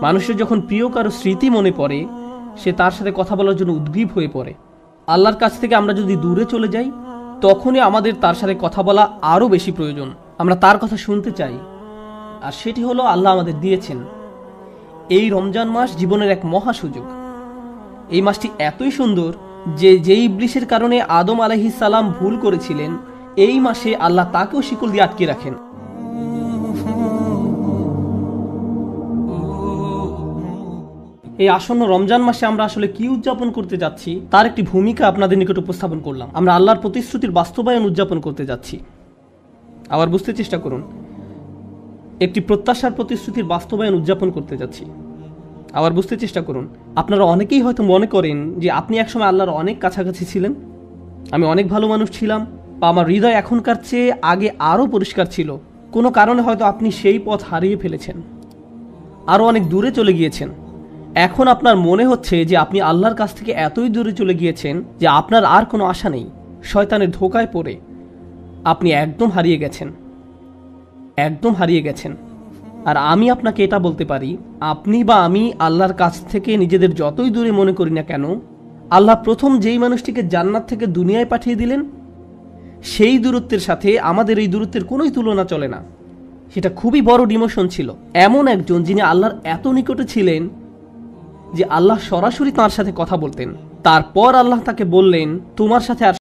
মানুষের যখন প্রিয় কারো স্মৃতি মনে পড়ে, সে তার সাথে কথা বলার জন্য উদ্গ্রীব হয়ে পড়ে। আল্লাহর কাছ থেকে আমরা যদি দূরে চলে যাই, তখনই আমাদের তার সাথে কথা বলা আরও বেশি প্রয়োজন। আমরা তার কথা শুনতে চাই, আর সেটি হলো আল্লাহ আমাদের দিয়েছেন। এই রমজান মাস জীবনের এক মহা সুযোগ। এই মাসটি এতই সুন্দর যে যেই ইবলিসের কারণে আদম আলাইহিস সালাম ভুল করেছিলেন, এই মাসে আল্লাহ তাকেও শিকল দিয়ে আটকে রাখেন। এই আসন্ন রমজান মাসে আমরা আসলে কি উদযাপন করতে যাচ্ছি তার একটি ভূমিকা আপনাদের নিকট উপস্থাপন করলাম। আমরা আল্লাহর প্রতিশ্রুতির বাস্তবায়ন উদযাপন করতে যাচ্ছি। আবার বুঝতে চেষ্টা করুন, একটি প্রত্যাশার প্রতিশ্রুতির বাস্তবায়ন উদযাপন করতে যাচ্ছি। আবার বুঝতে চেষ্টা করুন, আপনারা অনেকেই হয়তো মনে করেন যে আপনি একসময় আল্লাহর অনেক কাছাকাছি ছিলেন, আমি অনেক ভালো মানুষ ছিলাম, বা আমার হৃদয় এখনকার চেয়ে আগে আরও পরিষ্কার ছিল। কোনো কারণে হয়তো আপনি সেই পথ হারিয়ে ফেলেছেন, আরও অনেক দূরে চলে গিয়েছেন। এখন আপনার মনে হচ্ছে যে আপনি আল্লাহর কাছ থেকে এতই দূরে চলে গিয়েছেন যে আপনার আর কোনো আশা নেই। শয়তানের ধোঁকায় পড়ে আপনি একদম হারিয়ে গেছেন, একদম হারিয়ে গেছেন। আর আমি আপনাকে এটা বলতে পারি, আপনি বা আমি আল্লাহর কাছ থেকে নিজেদের যতই দূরে মনে করি না কেন, আল্লাহ প্রথম যেই মানুষটিকে জান্নাত থেকে দুনিয়ায় পাঠিয়ে দিলেন, সেই দূরত্বের সাথে আমাদের এই দূরত্বের কোনোই তুলনা চলে না। সেটা খুবই বড় ডিমোশন ছিল। এমন একজন যিনি আল্লাহর এত নিকটে ছিলেন যে আল্লাহ সরাসরি তাঁর সাথে কথা বলতেন। তারপর আল্লাহ তাকে বললেন, তোমার সাথে আর